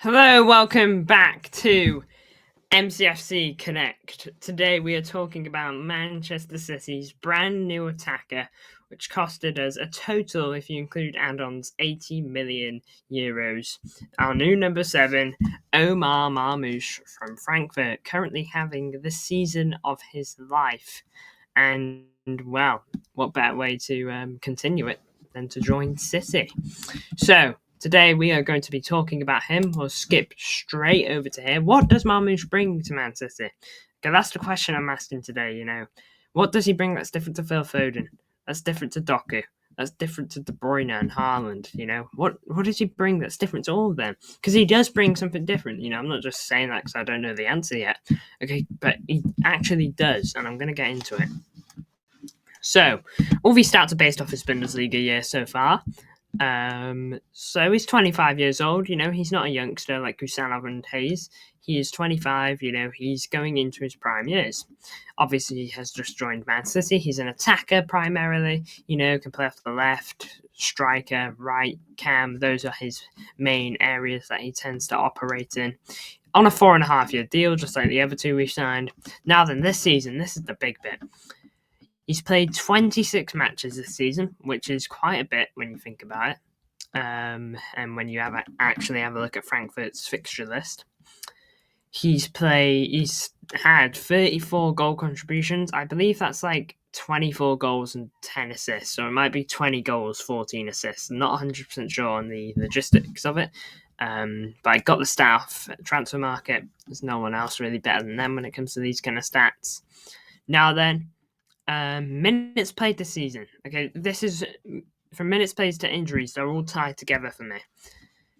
Hello, welcome back to MCFC Connect. Today we are talking about Manchester City's brand new attacker, which costed us a total, if you include add-ons, 80 million euros. Our new number 7, Omar Marmoush from Frankfurt, currently having the season of his life. And, well, what better way to continue it than to join City? So, today we are going to be talking about him. We'll skip straight over to here. What does Marmoush bring to Man City? Okay, that's the question I'm asking today, What does he bring that's different to Phil Foden? That's different to Doku? That's different to De Bruyne and Haaland, What does he bring that's different to all of them? Because he does bring something different, I'm not just saying that because I don't know the answer yet. Okay, but he actually does, and I'm going to get into it. So, all these stats are based off his Bundesliga year so far. So he's 25 years old, he's not a youngster like Gusanov and Hayes. He is 25, he's going into his prime years. Obviously, he has just joined Man City. He's an attacker primarily, can play off the left, striker, right, cam. Those are his main areas that he tends to operate in. On a 4.5-year deal, just like the other two we've signed. Now then, this season, this is the big bit. He's played 26 matches this season, which is quite a bit when you think about it. And when you actually have a look at Frankfurt's fixture list, he's had 34 goal contributions. I believe that's like 24 goals and 10 assists, or it might be 20 goals, 14 assists. I'm not 100% sure on the logistics of it. But I got the staff at Transfer Market. There's no one else really better than them when it comes to these kind of stats. Now then, minutes played this season. Okay, this is from minutes played to injuries. They're all tied together for me.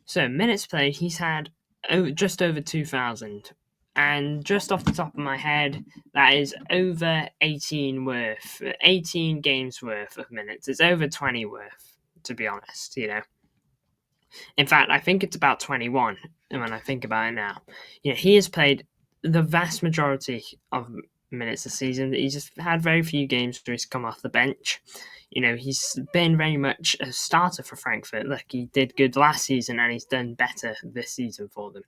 So minutes played, he's had just over 2,000, and just off the top of my head, that is over 18 games worth of minutes. It's over 20 worth, to be honest. In fact, I think it's about 21. When I think about it now, he has played the vast majority of minutes this season. He's just had very few games where he's come off the bench. He's been very much a starter for Frankfurt. Look, he did good last season and he's done better this season for them.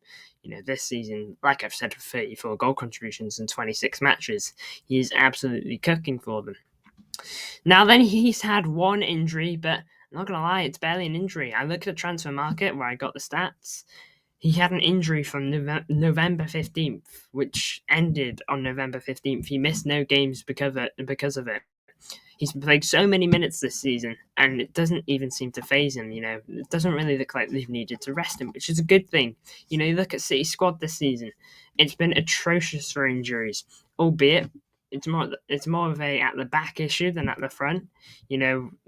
This season, like I've said, 34 goal contributions in 26 matches. He is absolutely cooking for them. Now then, he's had one injury, but I'm not going to lie, it's barely an injury. I looked at Transfer Market where I got the stats. He had an injury from November 15th, which ended on November 15th. He missed no games because of it. He's played so many minutes this season, and it doesn't even seem to phase him. It doesn't really look like they've needed to rest him, which is a good thing. You look at City's squad this season; it's been atrocious for injuries, albeit it's more of a at the back issue than at the front.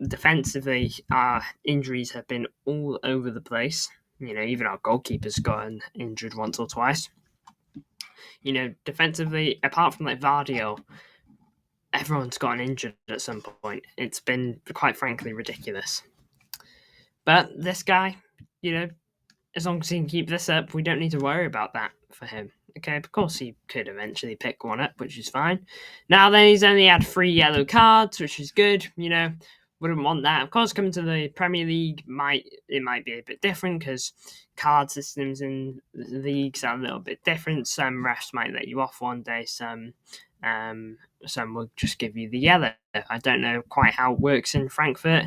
Defensively, our injuries have been all over the place. Even our goalkeeper's gotten injured once or twice. Defensively, apart from like Vardio, everyone's gotten injured at some point. It's been, quite frankly, ridiculous. But this guy, as long as he can keep this up, we don't need to worry about that for him. Okay, of course he could eventually pick one up, which is fine. Now then, he's only had 3 yellow cards, which is good. Wouldn't want that. Of course, coming to the Premier League might be a bit different because card systems in the leagues are a little bit different. Some refs might let you off one day, some will just give you the yellow. I don't know quite how it works in Frankfurt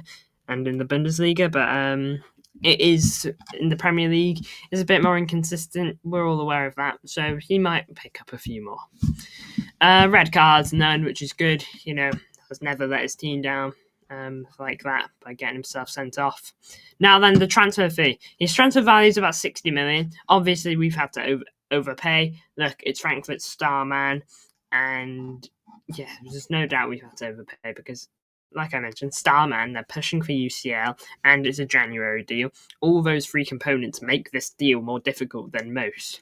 and in the Bundesliga, but it is in the Premier League is a bit more inconsistent. We're all aware of that, so he might pick up a few more. Red cards, none, which is good. Has never let his team down like that by getting himself sent off. Now then, the transfer fee. His transfer value is about 60 million. Obviously, we've had to overpay. Look, it's Frankfurt's star man, and yeah, there's no doubt we've had to overpay because, like I mentioned, Starman, they're pushing for UCL, and it's a January deal. All those 3 components make this deal more difficult than most.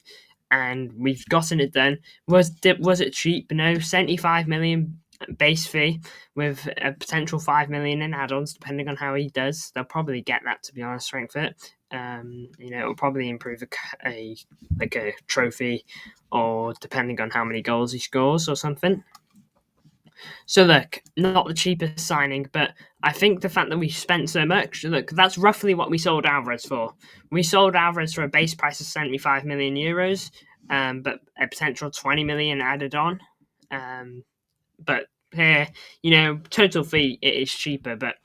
And we've gotten it done. Was it cheap? No, 75 million base fee with a potential 5 million in add-ons, depending on how he does. They'll probably get that, to be honest, Frankfurt. It'll probably improve a trophy, or depending on how many goals he scores or something. So look, not the cheapest signing, but I think the fact that we spent so much, look, that's roughly what we sold Alvarez for. We sold Alvarez for a base price of 75 million euros, but a potential 20 million added on. But here, total fee it is cheaper, but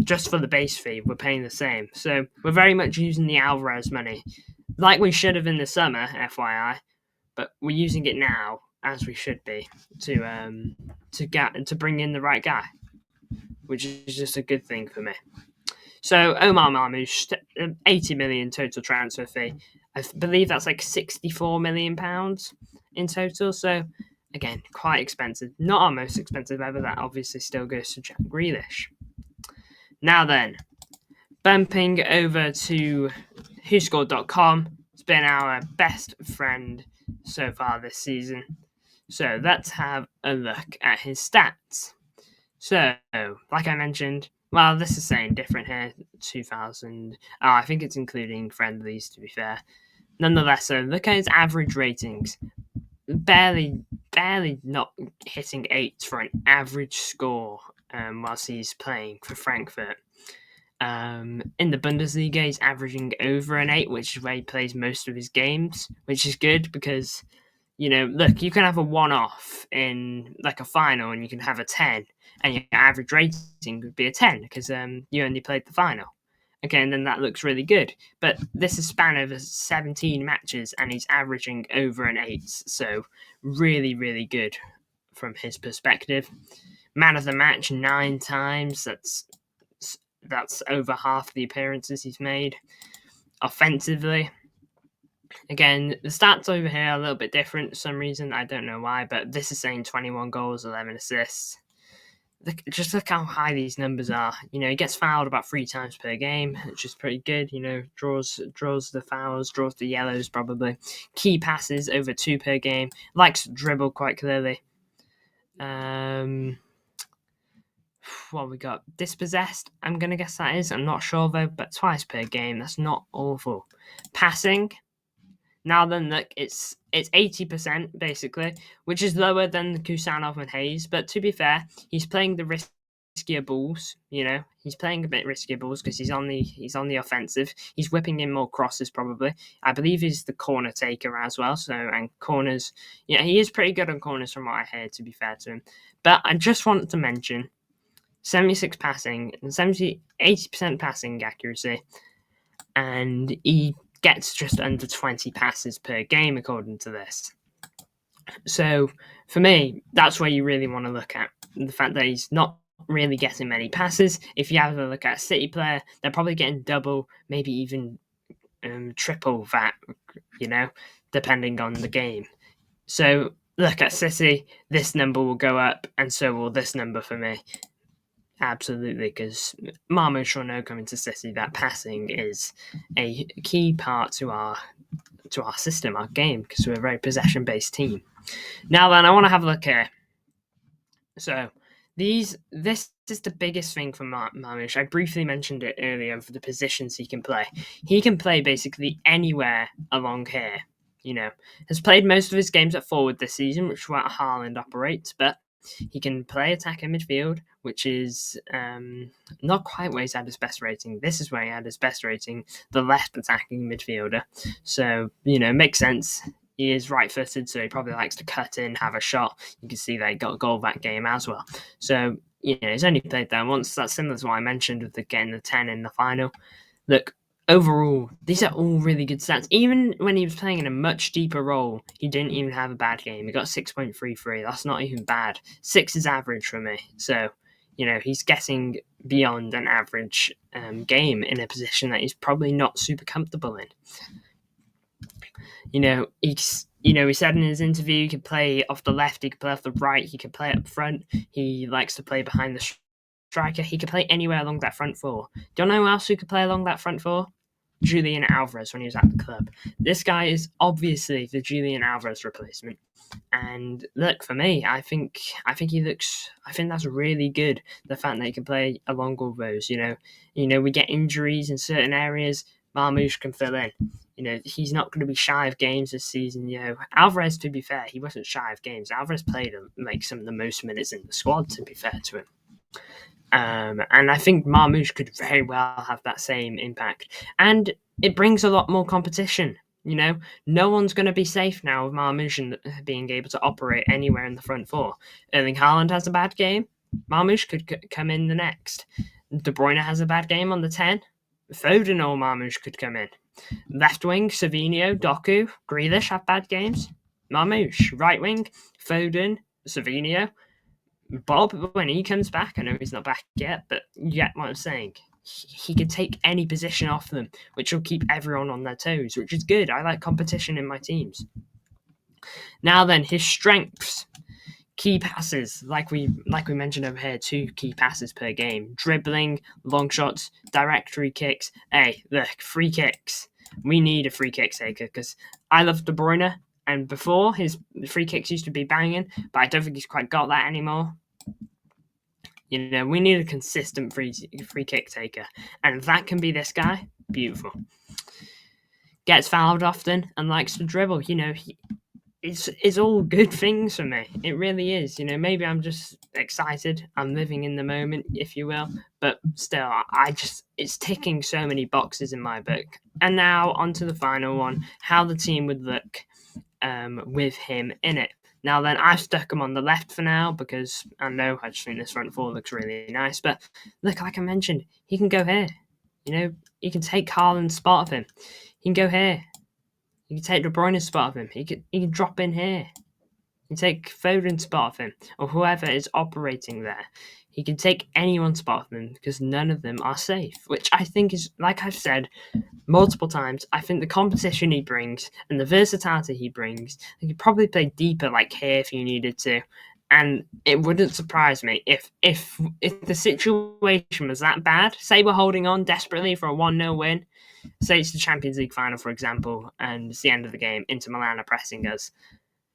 just for the base fee, we're paying the same. So we're very much using the Alvarez money, like we should have in the summer, FYI, but we're using it now as we should be to bring in the right guy, which is just a good thing for me. So Omar Marmoush, 80 million total transfer fee. I believe that's like 64 million pounds in total. So again, quite expensive. Not our most expensive ever. That obviously still goes to Jack Grealish. Now then, bumping over to HScore.com. It's been our best friend so far this season. So let's have a look at his stats. So, like I mentioned, well, this is saying different here. 2000. Oh, I think it's including friendlies, to be fair. Nonetheless, so look at his average ratings. Barely not hitting 8 for an average score whilst he's playing for Frankfurt. In the Bundesliga, he's averaging over an 8, which is where he plays most of his games, which is good because, look, you can have a one-off in like a final and you can have a 10, and your average rating would be a 10 because you only played the final. Okay, and then that looks really good. But this is span over 17 matches and he's averaging over an 8, so really, really good from his perspective. Man of the match 9 times, that's over half the appearances he's made. Offensively, again, the stats over here are a little bit different for some reason. I don't know why, but this is saying 21 goals, 11 assists. Just look how high these numbers are. He gets fouled about 3 times per game, which is pretty good. Draws the fouls, draws the yellows probably. Key passes over 2 per game. Likes to dribble quite clearly. What we got? Dispossessed, I'm going to guess that is. I'm not sure though, but twice per game. That's not awful. Passing. Now then, look, it's 80% basically, which is lower than Kusanov and Hayes. But to be fair, he's playing the riskier balls. He's playing a bit riskier balls because he's on the offensive. He's whipping in more crosses probably. I believe he's the corner taker as well. So and corners, he is pretty good on corners from what I hear. To be fair to him, but I just wanted to mention 76 passing and 80% passing accuracy, and he gets just under 20 passes per game according to this. So for me, that's where you really want to look at the fact that he's not really getting many passes. If you have a look at a City player, they're probably getting double, maybe even triple that, depending on the game. So look at City, this number will go up, and so will this number for me. Absolutely, because Marmoush will know coming to City that passing is a key part to our system, our game, because we're a very possession-based team. Now then, I want to have a look here. So this is the biggest thing for Marmoush. I briefly mentioned it earlier for the positions he can play. He can play basically anywhere along here. Has played most of his games at forward this season, which is where Haaland operates, but he can play attack in midfield, which is not quite where he's had his best rating. This is where he had his best rating, the left attacking midfielder. So, makes sense. He is right-footed, so he probably likes to cut in, have a shot. You can see that he got a goal that game as well. So, he's only played there once. That's similar to what I mentioned with getting the 10 in the final. Look, overall, these are all really good stats. Even when he was playing in a much deeper role, he didn't even have a bad game. He got 6.33. That's not even bad. 6 is average for me. So, he's getting beyond an average game in a position that he's probably not super comfortable in. He said in his interview he could play off the left, he could play off the right, he could play up front. He likes to play behind the striker. He could play anywhere along that front four. Do you know who else who could play along that front four? Julian Alvarez when he was at the club. This guy is obviously the Julian Alvarez replacement. And look, for me, I think that's really good. The fact that he can play along all those. We get injuries in certain areas. Marmoush can fill in. He's not going to be shy of games this season. Alvarez, to be fair, he wasn't shy of games. Alvarez played like some of the most minutes in the squad, to be fair to him. And I think Marmoush could very well have that same impact. And it brings a lot more competition. No one's going to be safe now with Marmoush being able to operate anywhere in the front four. Erling Haaland has a bad game. Marmoush could come in the next. De Bruyne has a bad game on the 10. Foden or Marmoush could come in. Left wing, Savinho, Doku, Grealish have bad games. Marmoush. Right wing, Foden, Savinho. Bob, when he comes back, I know he's not back yet, but you get what I'm saying. He can take any position off them, which will keep everyone on their toes, which is good. I like competition in my teams. Now then, his strengths. Key passes, like we mentioned over here, 2 key passes per game. Dribbling, long shots, direct free kicks. Hey, look, free kicks. We need a free kick taker because I love De Bruyne, and before his free kicks used to be banging, but I don't think he's quite got that anymore. We need a consistent free kick taker, and if that can be this guy, beautiful. Gets fouled often and likes to dribble. It's all good things for me. It really is. Maybe I'm just excited. I'm living in the moment, if you will. But still, it's ticking so many boxes in my book. And now on to the final one, how the team would look with him in it. Now then, I've stuck him on the left for now because I just think this front four looks really nice. But look, like I mentioned, he can go here. He can take Haaland's spot of him. He can go here. He can take De Bruyne's spot of him. He can drop in here. He can take Foden's spot of him, or whoever is operating there. He can take anyone's spot of them because none of them are safe, which I think is, like I've said multiple times, I think the competition he brings and the versatility he brings, he could probably play deeper like here if you needed to. And it wouldn't surprise me if the situation was that bad, say we're holding on desperately for a 1-0 win, say it's the Champions League final, for example, and it's the end of the game, Inter Milan are pressing us,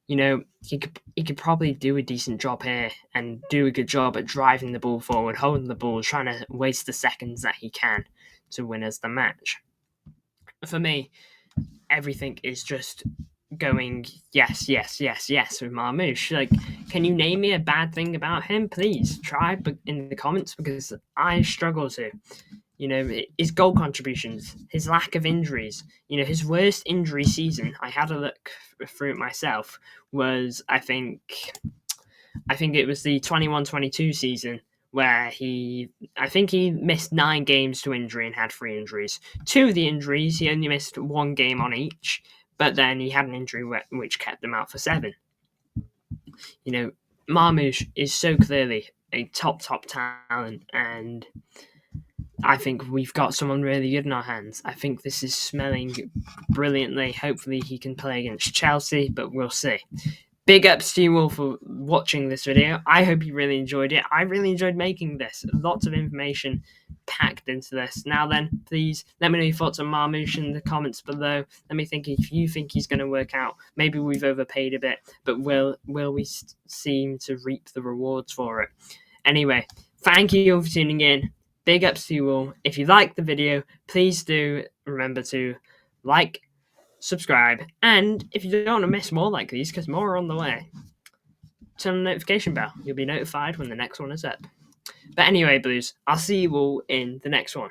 he could probably do a decent job here and do a good job at driving the ball forward, holding the ball, trying to waste the seconds that he can to win us the match. For me, everything is just going yes with Marmoush. Like, can you name me a bad thing about him? Please try in the comments because I struggle to. His goal contributions, his lack of injuries. His worst injury season, I had a look through it myself, was I think it was the 21-22 season where he missed 9 games to injury and had 3 injuries. 2 of the injuries, he only missed 1 game on each, but then he had an injury which kept him out for 7. Marmoush is so clearly a top talent, and I think we've got someone really good in our hands. I think this is smelling brilliantly. Hopefully he can play against Chelsea, but we'll see. Big ups to you all for watching this video. I hope you really enjoyed it. I really enjoyed making this. Lots of information packed into this. Now then, please let me know your thoughts on Marmoush in the comments below. Let me think if you think he's going to work out. Maybe we've overpaid a bit, but will we seem to reap the rewards for it? Anyway, thank you all for tuning in. Big ups to you all. If you liked the video, please do remember to like, subscribe, and if you don't want to miss more like these, because more are on the way, turn on the notification bell. You'll be notified when the next one is up. But anyway, Blues, I'll see you all in the next one.